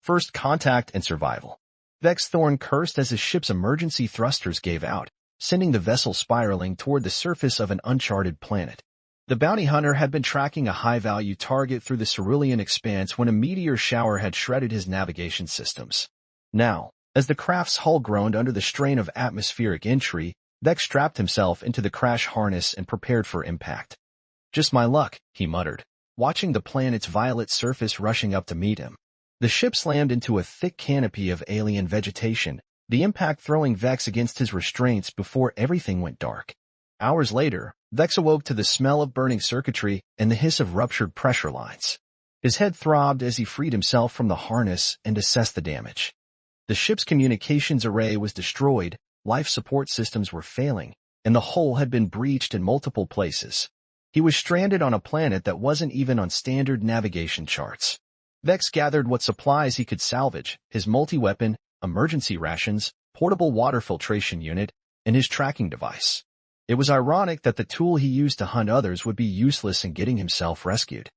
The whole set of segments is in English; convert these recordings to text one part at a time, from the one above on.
First contact and survival. Vex Thorn cursed as his ship's emergency thrusters gave out, sending the vessel spiraling toward the surface of an uncharted planet. The bounty hunter had been tracking a high-value target through the cerulean expanse when a meteor shower had shredded his navigation systems. Now, as the craft's hull groaned under the strain of atmospheric entry, Vex strapped himself into the crash harness and prepared for impact. "Just my luck," he muttered, watching the planet's violet surface rushing up to meet him. The ship slammed into a thick canopy of alien vegetation, the impact throwing Vex against his restraints before everything went dark. Hours later, Vex awoke to the smell of burning circuitry and the hiss of ruptured pressure lines. His head throbbed as he freed himself from the harness and assessed the damage. The ship's communications array was destroyed, life support systems were failing, and the hull had been breached in multiple places. He was stranded on a planet that wasn't even on standard navigation charts. Vex gathered what supplies he could salvage: his multi-weapon, emergency rations, portable water filtration unit, and his tracking device. It was ironic that the tool he used to hunt others would be useless in getting himself rescued.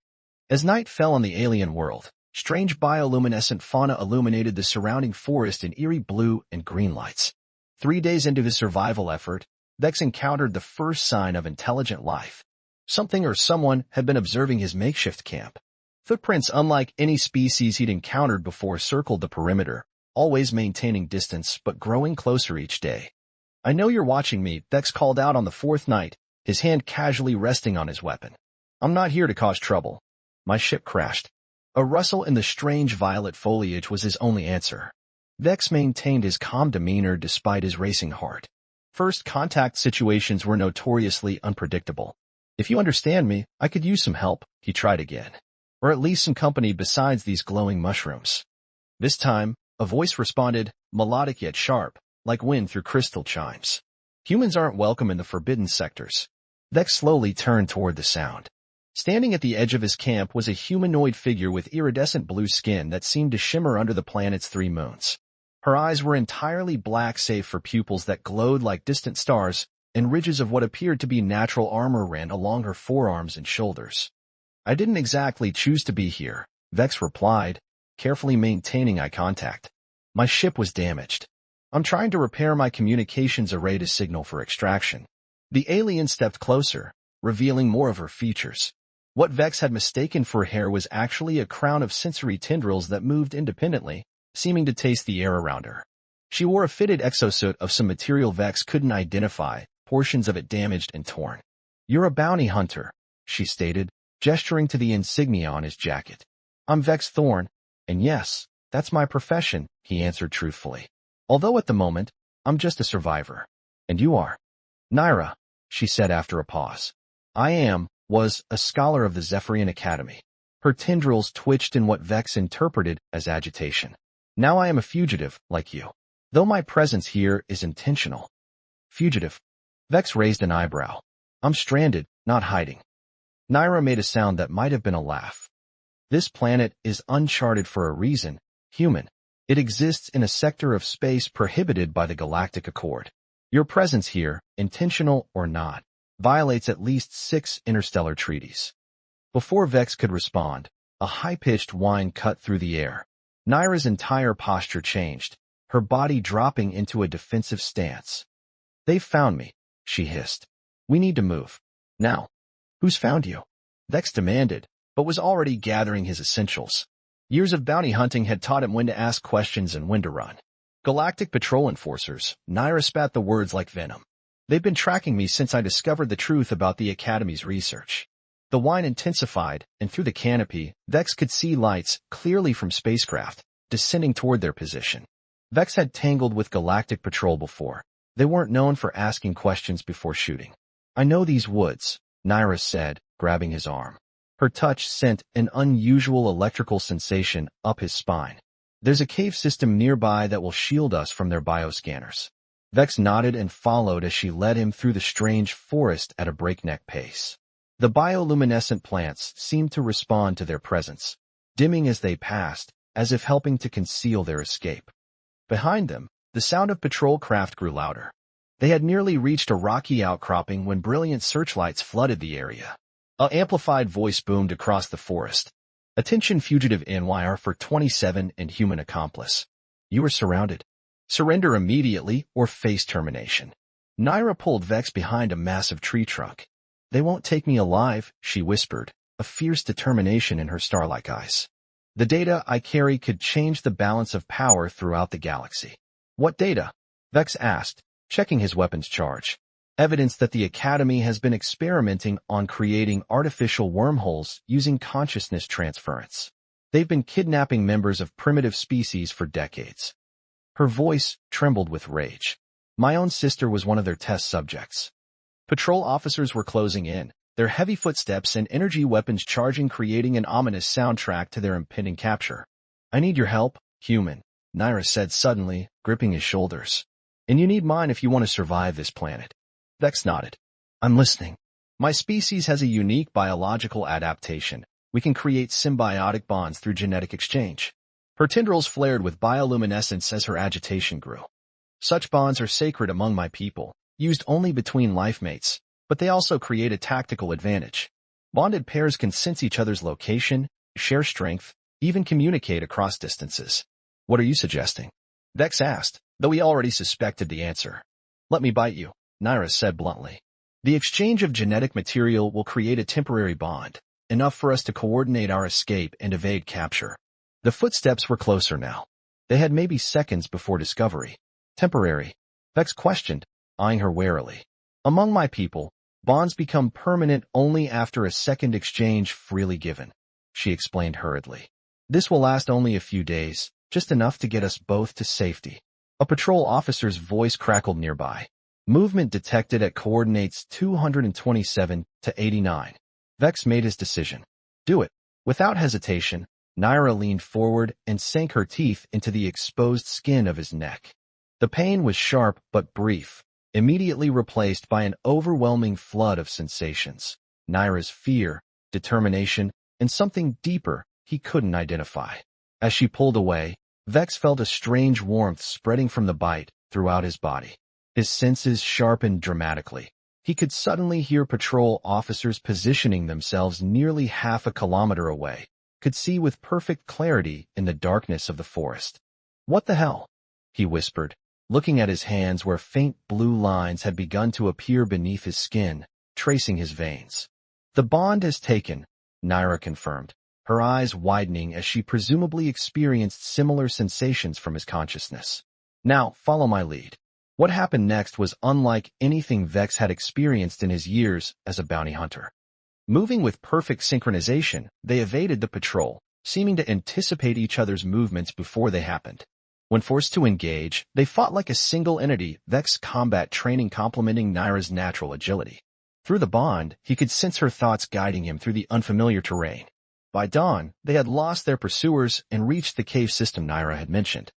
As night fell on the alien world, strange bioluminescent fauna illuminated the surrounding forest in eerie blue and green lights. 3 days into his survival effort, Vex encountered the first sign of intelligent life. Something or someone had been observing his makeshift camp. Footprints unlike any species he'd encountered before circled the perimeter, always maintaining distance but growing closer each day. "I know you're watching me," Vex called out on the 4th night, his hand casually resting on his weapon. "I'm not here to cause trouble." "My ship crashed." A rustle in the strange violet foliage was his only answer. Vex maintained his calm demeanor despite his racing heart. First contact situations were notoriously unpredictable. "If you understand me, I could use some help," he tried again. "Or at least some company besides these glowing mushrooms." This time, a voice responded, melodic yet sharp, like wind through crystal chimes. "Humans aren't welcome in the forbidden sectors." Vex slowly turned toward the sound. Standing at the edge of his camp was a humanoid figure with iridescent blue skin that seemed to shimmer under the planet's 3 moons. Her eyes were entirely black save for pupils that glowed like distant stars, and ridges of what appeared to be natural armor ran along her forearms and shoulders. "I didn't exactly choose to be here," Vex replied, carefully maintaining eye contact. "My ship was damaged. I'm trying to repair my communications array to signal for extraction." The alien stepped closer, revealing more of her features. What Vex had mistaken for hair was actually a crown of sensory tendrils that moved independently, seeming to taste the air around her. She wore a fitted exosuit of some material Vex couldn't identify, portions of it damaged and torn. "You're a bounty hunter," she stated, gesturing to the insignia on his jacket. "I'm Vex Thorn, and yes, that's my profession," he answered truthfully. "Although at the moment, I'm just a survivor." "And you are?" "Naira," she said after a pause. Was a scholar of the Zephyrian Academy." Her tendrils twitched in what Vex interpreted as agitation. "Now I am a fugitive, like you. Though my presence here is intentional." "Fugitive?" Vex raised an eyebrow. "I'm stranded, not hiding." Naira made a sound that might have been a laugh. "This planet is uncharted for a reason, human. It exists in a sector of space prohibited by the Galactic Accord. Your presence here, intentional or not, violates at least 6 interstellar treaties." Before Vex could respond, a high-pitched whine cut through the air. Naira's entire posture changed, her body dropping into a defensive stance. "They've found me," she hissed. "We need to move. Now." "Who's found you?" Vex demanded, but was already gathering his essentials. Years of bounty hunting had taught him when to ask questions and when to run. "Galactic Patrol Enforcers," Naira spat the words like venom. "They've been tracking me since I discovered the truth about the Academy's research." The whine intensified, and through the canopy, Vex could see lights, clearly from spacecraft, descending toward their position. Vex had tangled with Galactic Patrol before. They weren't known for asking questions before shooting. "I know these woods," Naira said, grabbing his arm. Her touch sent an unusual electrical sensation up his spine. "There's a cave system nearby that will shield us from their bioscanners." Vex nodded and followed as she led him through the strange forest at a breakneck pace. The bioluminescent plants seemed to respond to their presence, dimming as they passed, as if helping to conceal their escape. Behind them, the sound of patrol craft grew louder. They had nearly reached a rocky outcropping when brilliant searchlights flooded the area. An amplified voice boomed across the forest. Attention fugitive NYR for 27 and human accomplice. You are surrounded. Surrender immediately or face termination. Naira pulled Vex behind a massive tree trunk. They won't take me alive, she whispered, a fierce determination in her star-like eyes. The data I carry could change the balance of power throughout the galaxy. What data? Vex asked, checking his weapon's charge. Evidence that the Academy has been experimenting on creating artificial wormholes using consciousness transference. They've been kidnapping members of primitive species for decades. Her voice trembled with rage. My own sister was one of their test subjects. Patrol officers were closing in, their heavy footsteps and energy weapons charging, creating an ominous soundtrack to their impending capture. I need your help, human, Naira said suddenly, gripping his shoulders. And you need mine if you want to survive this planet. Vex nodded. I'm listening. My species has a unique biological adaptation. We can create symbiotic bonds through genetic exchange. Her tendrils flared with bioluminescence as her agitation grew. Such bonds are sacred among my people, used only between life mates, but they also create a tactical advantage. Bonded pairs can sense each other's location, share strength, even communicate across distances. What are you suggesting? Vex asked, though he already suspected the answer. Let me bite you, Naira said bluntly. The exchange of genetic material will create a temporary bond, enough for us to coordinate our escape and evade capture. The footsteps were closer now. They had maybe seconds before discovery. Temporary, Vex questioned, eyeing her warily. Among my people, bonds become permanent only after a second exchange freely given, she explained hurriedly. This will last only a few days, just enough to get us both to safety. A patrol officer's voice crackled nearby. Movement detected at coordinates 227 to 89. Vex made his decision. Do it. Without hesitation, Naira leaned forward and sank her teeth into the exposed skin of his neck. The pain was sharp but brief, immediately replaced by an overwhelming flood of sensations. Naira's fear, determination, and something deeper he couldn't identify. As she pulled away, Vex felt a strange warmth spreading from the bite throughout his body. His senses sharpened dramatically. He could suddenly hear patrol officers positioning themselves nearly half a kilometer away, could see with perfect clarity in the darkness of the forest. What the hell? He whispered, looking at his hands where faint blue lines had begun to appear beneath his skin, tracing his veins. The bond has taken, Naira confirmed, her eyes widening as she presumably experienced similar sensations from his consciousness. Now, follow my lead. What happened next was unlike anything Vex had experienced in his years as a bounty hunter. Moving with perfect synchronization, they evaded the patrol, seeming to anticipate each other's movements before they happened. When forced to engage, they fought like a single entity, Vex combat training complementing Naira's natural agility. Through the bond, he could sense her thoughts guiding him through the unfamiliar terrain. By dawn, they had lost their pursuers and reached the cave system Naira had mentioned.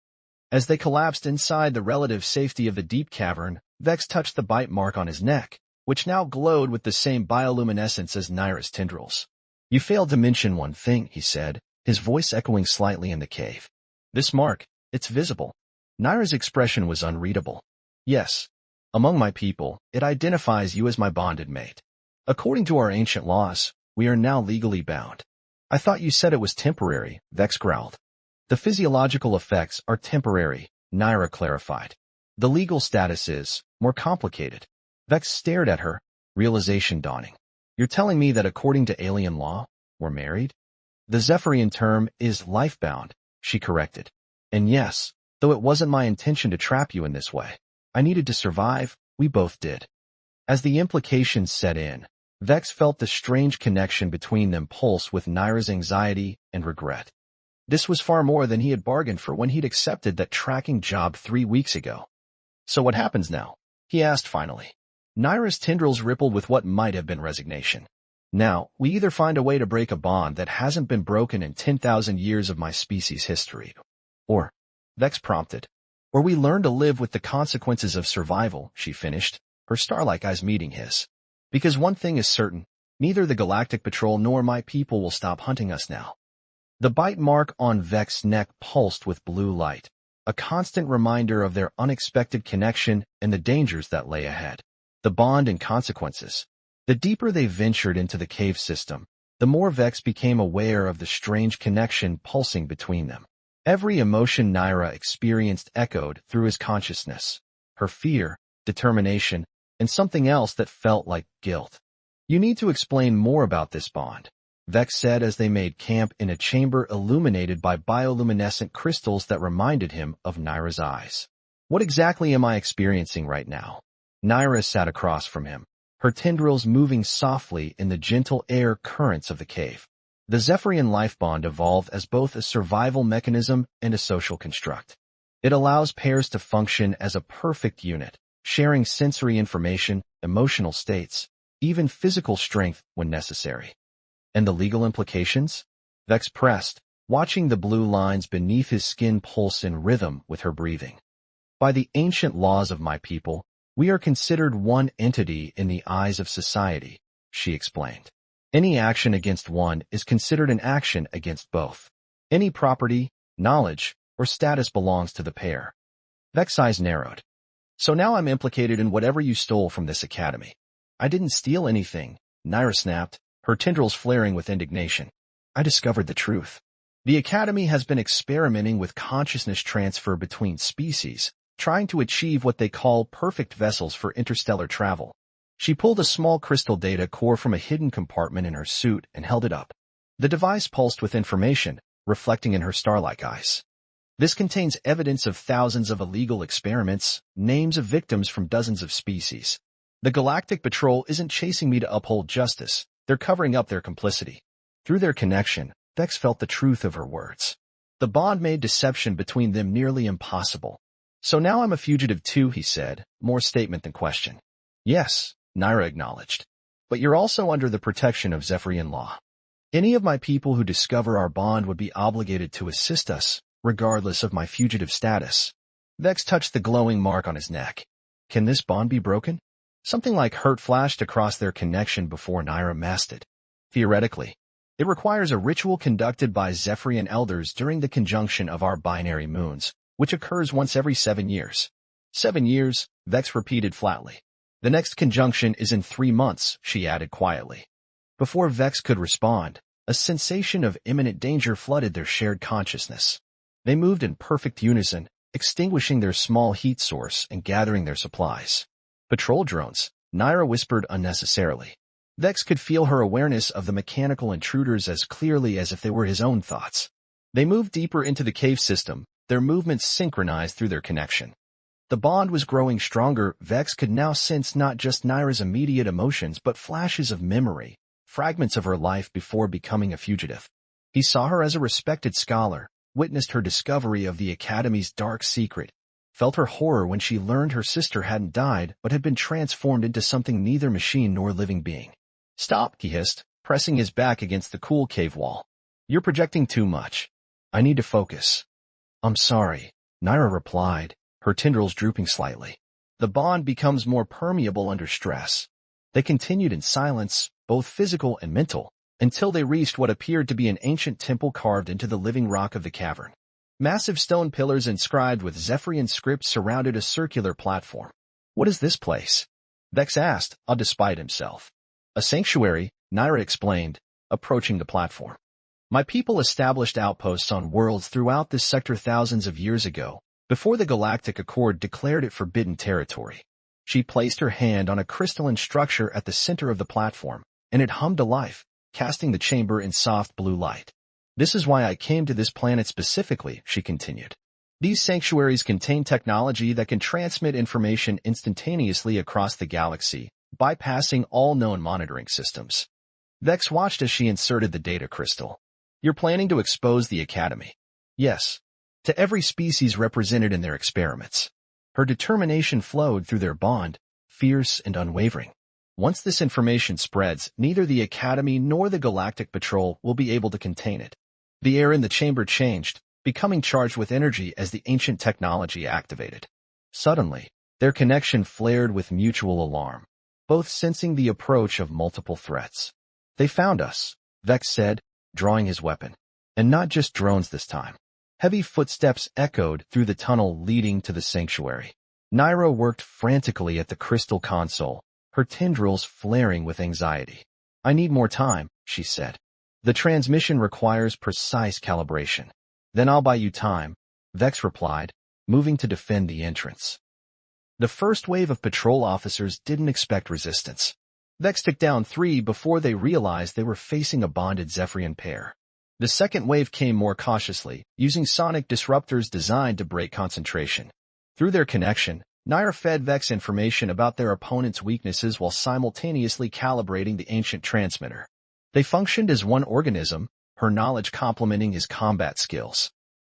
As they collapsed inside the relative safety of the deep cavern, Vex touched the bite mark on his neck, which now glowed with the same bioluminescence as Naira's tendrils. You failed to mention one thing, he said, his voice echoing slightly in the cave. This mark, it's visible. Naira's expression was unreadable. Yes. Among my people, it identifies you as my bonded mate. According to our ancient laws, we are now legally bound. I thought you said it was temporary, Vex growled. The physiological effects are temporary, Naira clarified. The legal status is more complicated. Vex stared at her, realization dawning. You're telling me that according to alien law, we're married? The Zephyrian term is lifebound, she corrected. And yes, though it wasn't my intention to trap you in this way, I needed to survive, we both did. As the implications set in, Vex felt the strange connection between them pulse with Naira's anxiety and regret. This was far more than he had bargained for when he'd accepted that tracking job 3 weeks ago. So what happens now? He asked finally. Naira's tendrils rippled with what might have been resignation. Now, we either find a way to break a bond that hasn't been broken in 10,000 years of my species' history, or, Vex prompted, or we learn to live with the consequences of survival, she finished, her star-like eyes meeting his. Because one thing is certain, neither the Galactic Patrol nor my people will stop hunting us now. The bite mark on Vex's neck pulsed with blue light, a constant reminder of their unexpected connection and the dangers that lay ahead. The bond and consequences. The deeper they ventured into the cave system, the more Vex became aware of the strange connection pulsing between them. Every emotion Naira experienced echoed through his consciousness: her fear, determination, and something else that felt like guilt. "You need to explain more about this bond," Vex said as they made camp in a chamber illuminated by bioluminescent crystals that reminded him of Naira's eyes. "What exactly am I experiencing right now?" Naira sat across from him, her tendrils moving softly in the gentle air currents of the cave. The Zephyrian life bond evolved as both a survival mechanism and a social construct. It allows pairs to function as a perfect unit, sharing sensory information, emotional states, even physical strength when necessary. "And the legal implications?" Vex pressed, watching the blue lines beneath his skin pulse in rhythm with her breathing. "By the ancient laws of my people, we are considered one entity in the eyes of society," she explained. "Any action against one is considered an action against both. Any property, knowledge, or status belongs to the pair." Vex's eyes narrowed. "So now I'm implicated in whatever you stole from this academy." "I didn't steal anything," Naira snapped, her tendrils flaring with indignation. "I discovered the truth. The academy has been experimenting with consciousness transfer between species, trying to achieve what they call perfect vessels for interstellar travel." She pulled a small crystal data core from a hidden compartment in her suit and held it up. The device pulsed with information, reflecting in her star-like eyes. "This contains evidence of thousands of illegal experiments, names of victims from dozens of species. The Galactic Patrol isn't chasing me to uphold justice, they're covering up their complicity." Through their connection, Vex felt the truth of her words. The bond made deception between them nearly impossible. "So now I'm a fugitive too," he said, more statement than question. "Yes," Naira acknowledged. "But you're also under the protection of Zephyrian law. Any of my people who discover our bond would be obligated to assist us, regardless of my fugitive status." Vex touched the glowing mark on his neck. "Can this bond be broken?" Something like hurt flashed across their connection before Naira masked it. "Theoretically, it requires a ritual conducted by Zephyrian elders during the conjunction of our binary moons, which occurs once every 7 years. 7 years, Vex repeated flatly. "The next conjunction is in 3 months, she added quietly. Before Vex could respond, a sensation of imminent danger flooded their shared consciousness. They moved in perfect unison, extinguishing their small heat source and gathering their supplies. "Patrol drones," Naira whispered unnecessarily. Vex could feel her awareness of the mechanical intruders as clearly as if they were his own thoughts. They moved deeper into the cave system, their movements synchronized through their connection. The bond was growing stronger. Vex could now sense not just Naira's immediate emotions but flashes of memory, fragments of her life before becoming a fugitive. He saw her as a respected scholar, witnessed her discovery of the Academy's dark secret, felt her horror when she learned her sister hadn't died but had been transformed into something neither machine nor living being. "Stop," he hissed, pressing his back against the cool cave wall. "You're projecting too much. I need to focus." "I'm sorry," Naira replied, her tendrils drooping slightly. The bond becomes more permeable under stress. They continued in silence, both physical and mental, until they reached what appeared to be an ancient temple carved into the living rock of the cavern. Massive stone pillars inscribed with Zephyrian script surrounded a circular platform. "What is this place?" Vex asked, despite himself. "A sanctuary," Naira explained, approaching the platform. "My people established outposts on worlds throughout this sector thousands of years ago, before the Galactic Accord declared it forbidden territory." She placed her hand on a crystalline structure at the center of the platform, and it hummed to life, casting the chamber in soft blue light. "This is why I came to this planet specifically," she continued. "These sanctuaries contain technology that can transmit information instantaneously across the galaxy, bypassing all known monitoring systems." Vex watched as she inserted the data crystal. "You're planning to expose the Academy?" "Yes. To every species represented in their experiments." Her determination flowed through their bond, fierce and unwavering. "Once this information spreads, neither the Academy nor the Galactic Patrol will be able to contain it." The air in the chamber changed, becoming charged with energy as the ancient technology activated. Suddenly, their connection flared with mutual alarm, both sensing the approach of multiple threats. "They found us," Vex said, drawing his weapon. "And not just drones this time." Heavy footsteps echoed through the tunnel leading to the sanctuary. Naira worked frantically at the crystal console, her tendrils flaring with anxiety. "I need more time," she said. The transmission requires precise calibration. Then I'll buy you time, Vex replied, moving to defend the entrance. The first wave of patrol officers didn't expect resistance. Vex took down 3 before they realized they were facing a bonded Zephyrian pair. The second wave came more cautiously, using sonic disruptors designed to break concentration. Through their connection, Naira fed Vex information about their opponent's weaknesses while simultaneously calibrating the ancient transmitter. They functioned as one organism, her knowledge complementing his combat skills.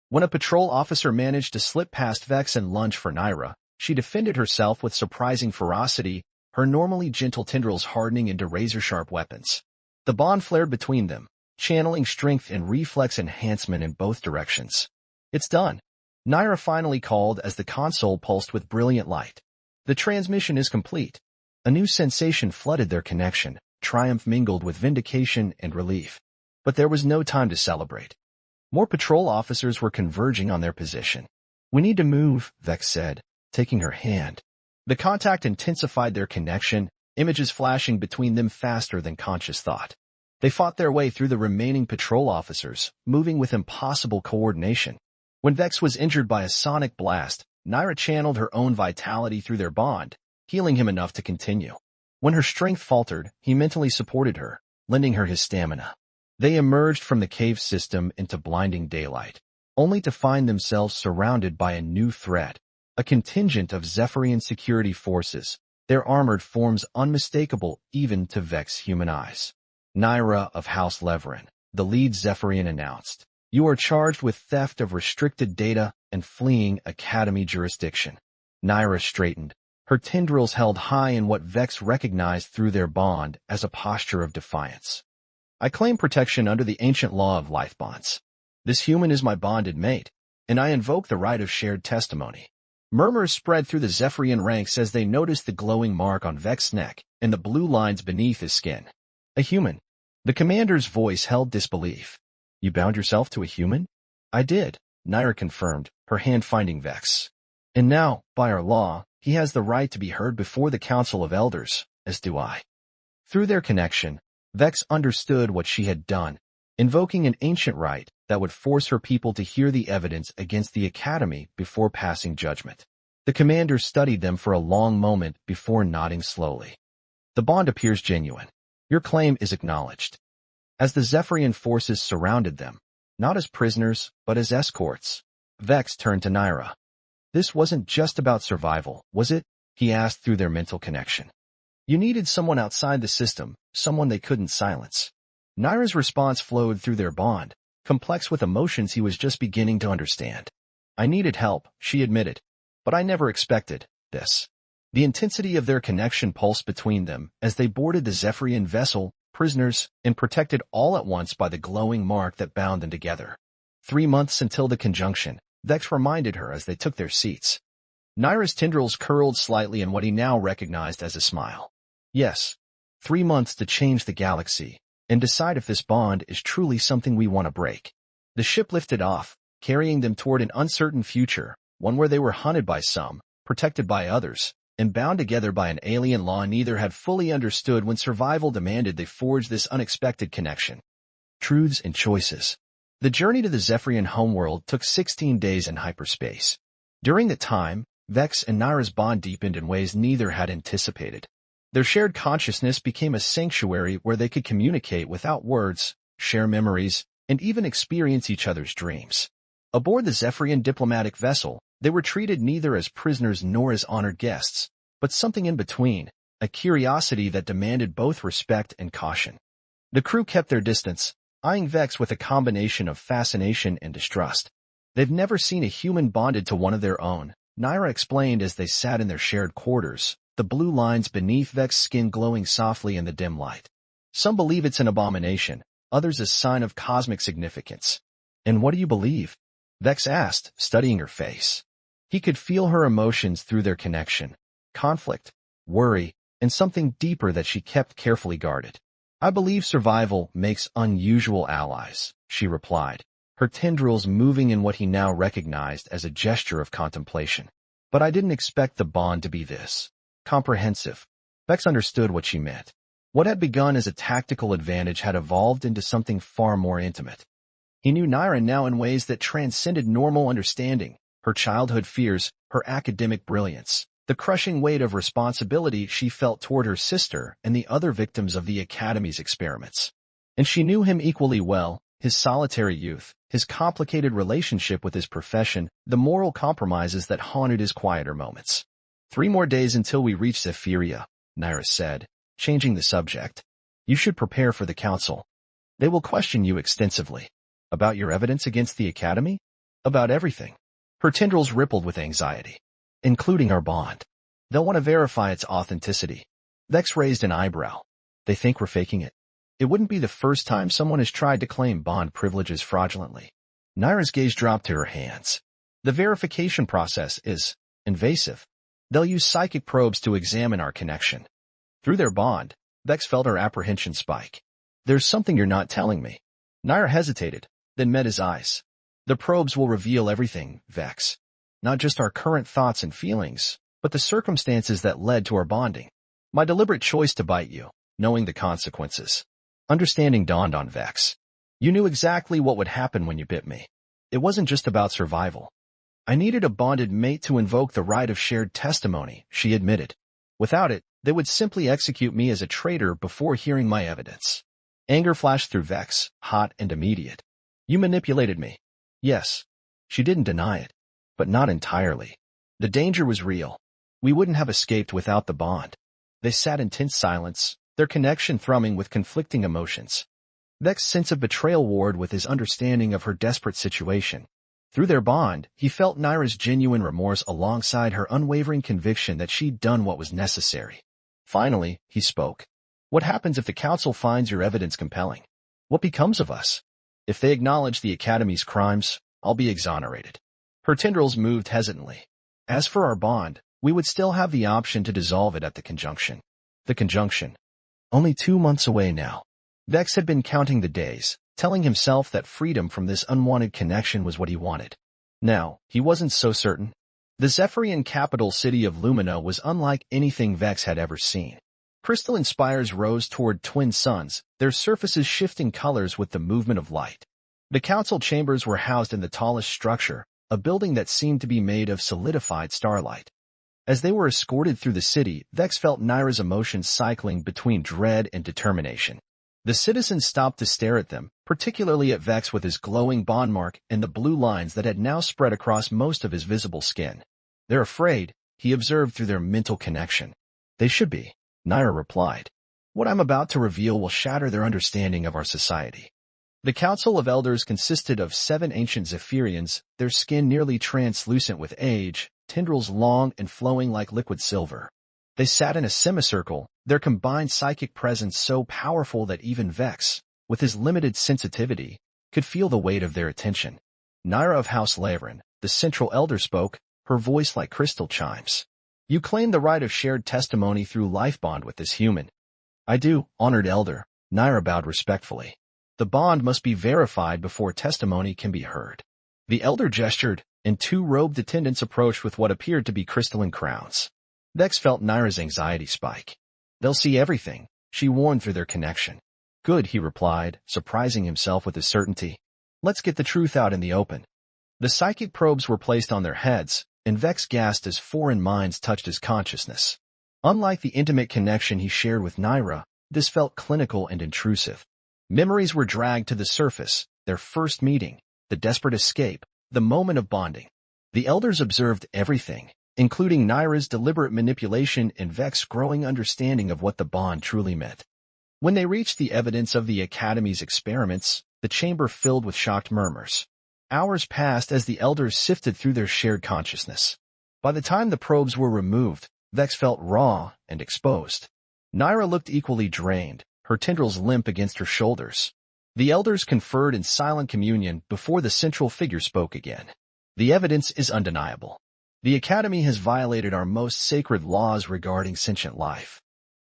When a patrol officer managed to slip past Vex and lunge for Naira, she defended herself with surprising ferocity, her normally gentle tendrils hardening into razor-sharp weapons. The bond flared between them, channeling strength and reflex enhancement in both directions. It's done, Naira finally called as the console pulsed with brilliant light. The transmission is complete. A new sensation flooded their connection, triumph mingled with vindication and relief. But there was no time to celebrate. More patrol officers were converging on their position. We need to move, Vex said, taking her hand. The contact intensified their connection, images flashing between them faster than conscious thought. They fought their way through the remaining patrol officers, moving with impossible coordination. When Vex was injured by a sonic blast, Naira channeled her own vitality through their bond, healing him enough to continue. When her strength faltered, he mentally supported her, lending her his stamina. They emerged from the cave system into blinding daylight, only to find themselves surrounded by a new threat, a contingent of Zephyrian security forces, their armored forms unmistakable even to Vex's human eyes. Naira of House Leverin, the lead Zephyrian announced, "You are charged with theft of restricted data and fleeing Academy jurisdiction." Naira straightened, her tendrils held high in what Vex recognized through their bond as a posture of defiance. "I claim protection under the ancient law of life bonds. This human is my bonded mate, and I invoke the right of shared testimony." Murmurs spread through the Zephyrian ranks as they noticed the glowing mark on Vex's neck and the blue lines beneath his skin. "A human." The commander's voice held disbelief. "You bound yourself to a human?" "I did," Naira confirmed, her hand finding Vex. "And now, by our law, he has the right to be heard before the Council of Elders, as do I." Through their connection, Vex understood what she had done, invoking an ancient right that would force her people to hear the evidence against the Academy before passing judgment. The commander studied them for a long moment before nodding slowly. "The bond appears genuine. Your claim is acknowledged." As the Zephyrian forces surrounded them, not as prisoners, but as escorts, Vex turned to Naira. "This wasn't just about survival, was it?" he asked through their mental connection. "You needed someone outside the system, someone they couldn't silence." Naira's response flowed through their bond, complex with emotions he was just beginning to understand. "I needed help," she admitted, "but I never expected this." The intensity of their connection pulsed between them as they boarded the Zephyrian vessel, prisoners, and protected all at once by the glowing mark that bound them together. 3 months until the conjunction, Vex reminded her as they took their seats. Naira's tendrils curled slightly in what he now recognized as a smile. "Yes, 3 months to change the galaxy and decide if this bond is truly something we want to break." The ship lifted off, carrying them toward an uncertain future, one where they were hunted by some, protected by others, and bound together by an alien law neither had fully understood when survival demanded they forge this unexpected connection. Truths and choices. The journey to the Zephyrian homeworld took 16 days in hyperspace. During the time, Vex and Naira's bond deepened in ways neither had anticipated. Their shared consciousness became a sanctuary where they could communicate without words, share memories, and even experience each other's dreams. Aboard the Zephyrian diplomatic vessel, they were treated neither as prisoners nor as honored guests, but something in between, a curiosity that demanded both respect and caution. The crew kept their distance, eyeing Vex with a combination of fascination and distrust. "They've never seen a human bonded to one of their own," Naira explained as they sat in their shared quarters, the blue lines beneath Vex's skin glowing softly in the dim light. "Some believe it's an abomination, others a sign of cosmic significance." "And what do you believe?" Vex asked, studying her face. He could feel her emotions through their connection, conflict, worry, and something deeper that she kept carefully guarded. "I believe survival makes unusual allies," she replied, her tendrils moving in what he now recognized as a gesture of contemplation. "But I didn't expect the bond to be this comprehensive." Vex understood what she meant. What had begun as a tactical advantage had evolved into something far more intimate. He knew Naira now in ways that transcended normal understanding, her childhood fears, her academic brilliance, the crushing weight of responsibility she felt toward her sister and the other victims of the Academy's experiments. And she knew him equally well, his solitary youth, his complicated relationship with his profession, the moral compromises that haunted his quieter moments. 3 more days until we reach Zephyria, Naira said, changing the subject. You should prepare for the council. They will question you extensively. About your evidence against the Academy? About everything. Her tendrils rippled with anxiety. Including our bond. They'll want to verify its authenticity. Vex raised an eyebrow. They think we're faking it. It wouldn't be the first time someone has tried to claim bond privileges fraudulently. Naira's gaze dropped to her hands. The verification process is invasive. They'll use psychic probes to examine our connection. Through their bond, Vex felt her apprehension spike. There's something you're not telling me. Naira hesitated, then met his eyes. The probes will reveal everything, Vex. Not just our current thoughts and feelings, but the circumstances that led to our bonding. My deliberate choice to bite you, knowing the consequences. Understanding dawned on Vex. You knew exactly what would happen when you bit me. It wasn't just about survival. I needed a bonded mate to invoke the right of shared testimony, she admitted. Without it, they would simply execute me as a traitor before hearing my evidence. Anger flashed through Vex, hot and immediate. You manipulated me. Yes. She didn't deny it. But not entirely. The danger was real. We wouldn't have escaped without the bond. They sat in tense silence, their connection thrumming with conflicting emotions. Vex's sense of betrayal warred with his understanding of her desperate situation. Through their bond, he felt Naira's genuine remorse alongside her unwavering conviction that she'd done what was necessary. Finally, he spoke. What happens if the council finds your evidence compelling? What becomes of us? If they acknowledge the Academy's crimes, I'll be exonerated. Her tendrils moved hesitantly. As for our bond, we would still have the option to dissolve it at the conjunction. The conjunction. Only 2 months away now. Vex had been counting the days, telling himself that freedom from this unwanted connection was what he wanted. Now, he wasn't so certain. The Zephyrian capital city of Lumina was unlike anything Vex had ever seen. Crystalline spires rose toward twin suns, their surfaces shifting colors with the movement of light. The council chambers were housed in the tallest structure, a building that seemed to be made of solidified starlight. As they were escorted through the city, Vex felt Naira's emotions cycling between dread and determination. The citizens stopped to stare at them, particularly at Vex with his glowing bond mark and the blue lines that had now spread across most of his visible skin. They're afraid, he observed through their mental connection. They should be, Naira replied. What I'm about to reveal will shatter their understanding of our society. The Council of Elders consisted of 7 ancient Zephyrians, their skin nearly translucent with age, tendrils long and flowing like liquid silver. They sat in a semicircle, their combined psychic presence so powerful that even Vex, with his limited sensitivity, could feel the weight of their attention. Naira of House Lavrin, the central elder spoke, her voice like crystal chimes. You claim the right of shared testimony through life bond with this human. I do, honored elder, Naira bowed respectfully. The bond must be verified before testimony can be heard. The elder gestured, and 2 robed attendants approached with what appeared to be crystalline crowns. Vex felt Naira's anxiety spike. They'll see everything, she warned through their connection. Good, he replied, surprising himself with his certainty. Let's get the truth out in the open. The psychic probes were placed on their heads, and Vex gasped as foreign minds touched his consciousness. Unlike the intimate connection he shared with Naira, this felt clinical and intrusive. Memories were dragged to the surface, their first meeting, the desperate escape, the moment of bonding. The elders observed everything, including Naira's deliberate manipulation and Vex's growing understanding of what the bond truly meant. When they reached the evidence of the Academy's experiments, the chamber filled with shocked murmurs. Hours passed as the elders sifted through their shared consciousness. By the time the probes were removed, Vex felt raw and exposed. Naira looked equally drained, her tendrils limp against her shoulders. The elders conferred in silent communion before the central figure spoke again. The evidence is undeniable. The Academy has violated our most sacred laws regarding sentient life.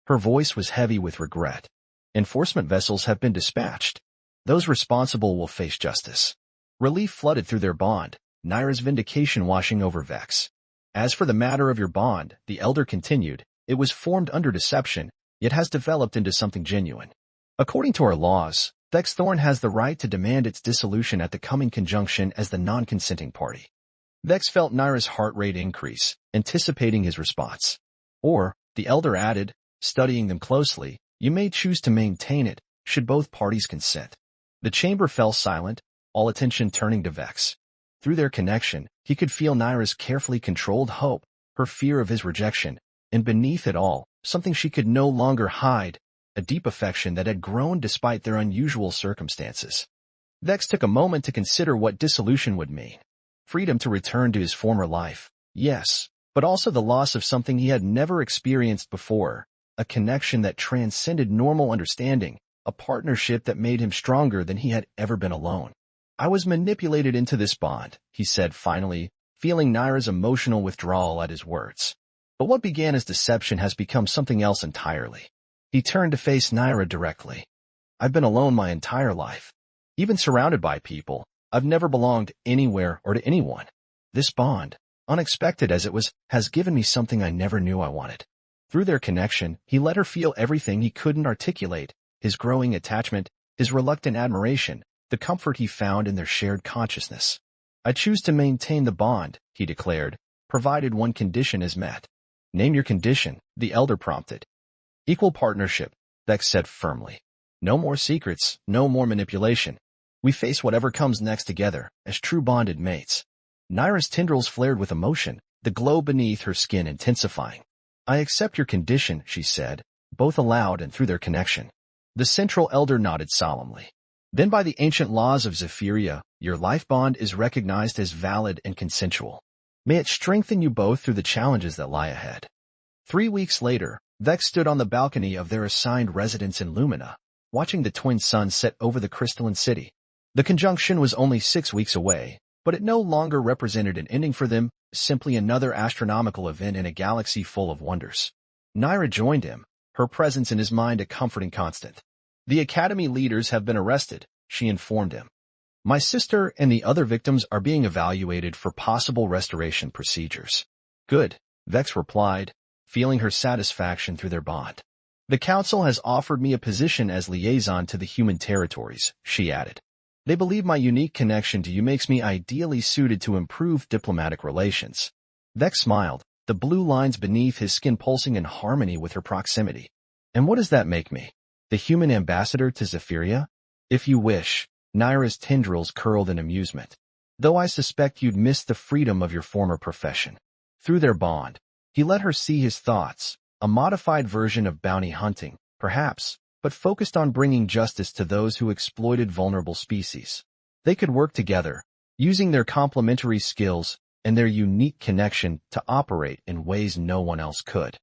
Her voice was heavy with regret. Enforcement vessels have been dispatched. Those responsible will face justice. Relief flooded through their bond, Naira's vindication washing over Vex. As for the matter of your bond, the elder continued, it was formed under deception, yet has developed into something genuine. According to our laws, Vex Thorn has the right to demand its dissolution at the coming conjunction as the non-consenting party. Vex felt Naira's heart rate increase, anticipating his response. Or, the elder added, studying them closely, you may choose to maintain it, should both parties consent. The chamber fell silent, all attention turning to Vex. Through their connection, he could feel Naira's carefully controlled hope, her fear of his rejection, and beneath it all, something she could no longer hide, a deep affection that had grown despite their unusual circumstances. Vex took a moment to consider what dissolution would mean. Freedom to return to his former life, yes, but also the loss of something he had never experienced before, a connection that transcended normal understanding, a partnership that made him stronger than he had ever been alone. I was manipulated into this bond, he said finally, feeling Naira's emotional withdrawal at his words. But what began as deception has become something else entirely. He turned to face Naira directly. I've been alone my entire life. Even surrounded by people, I've never belonged anywhere or to anyone. This bond, unexpected as it was, has given me something I never knew I wanted. Through their connection, he let her feel everything he couldn't articulate, his growing attachment, his reluctant admiration, the comfort he found in their shared consciousness. I choose to maintain the bond, he declared, provided one condition is met. Name your condition, the elder prompted. Equal partnership, Vex said firmly. No more secrets, no more manipulation. We face whatever comes next together, as true bonded mates. Naira's tendrils flared with emotion, the glow beneath her skin intensifying. I accept your condition, she said, both aloud and through their connection. The central elder nodded solemnly. Then by the ancient laws of Zephyria, your life bond is recognized as valid and consensual. May it strengthen you both through the challenges that lie ahead. 3 weeks later, Vex stood on the balcony of their assigned residence in Lumina, watching the twin suns set over the crystalline city. The conjunction was only 6 weeks away, but it no longer represented an ending for them, simply another astronomical event in a galaxy full of wonders. Naira joined him, her presence in his mind a comforting constant. The Academy leaders have been arrested, she informed him. My sister and the other victims are being evaluated for possible restoration procedures. Good, Vex replied, feeling her satisfaction through their bond. The Council has offered me a position as liaison to the human territories, she added. They believe my unique connection to you makes me ideally suited to improve diplomatic relations. Vex smiled, the blue lines beneath his skin pulsing in harmony with her proximity. And what does that make me? The human ambassador to Zephyria? If you wish, Naira's tendrils curled in amusement. Though I suspect you'd miss the freedom of your former profession. Through their bond, he let her see his thoughts, a modified version of bounty hunting, perhaps, but focused on bringing justice to those who exploited vulnerable species. They could work together, using their complementary skills and their unique connection to operate in ways no one else could.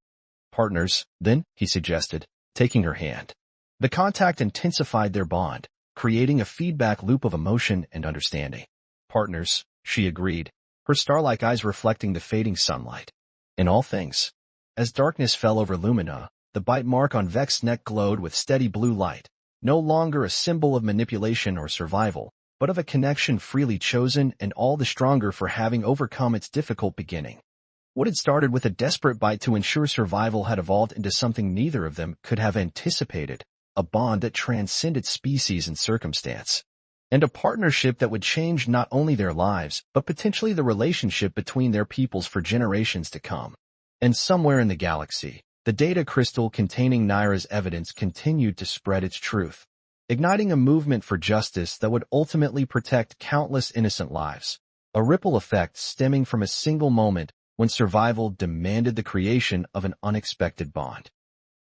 Partners, then, he suggested, taking her hand. The contact intensified their bond, creating a feedback loop of emotion and understanding. Partners, she agreed, her star-like eyes reflecting the fading sunlight. In all things. As darkness fell over Lumina, the bite mark on Vex's neck glowed with steady blue light, no longer a symbol of manipulation or survival, but of a connection freely chosen and all the stronger for having overcome its difficult beginning. What had started with a desperate bite to ensure survival had evolved into something neither of them could have anticipated, a bond that transcended species and circumstance, and a partnership that would change not only their lives, but potentially the relationship between their peoples for generations to come. And somewhere in the galaxy, the data crystal containing Naira's evidence continued to spread its truth, igniting a movement for justice that would ultimately protect countless innocent lives, a ripple effect stemming from a single moment when survival demanded the creation of an unexpected bond.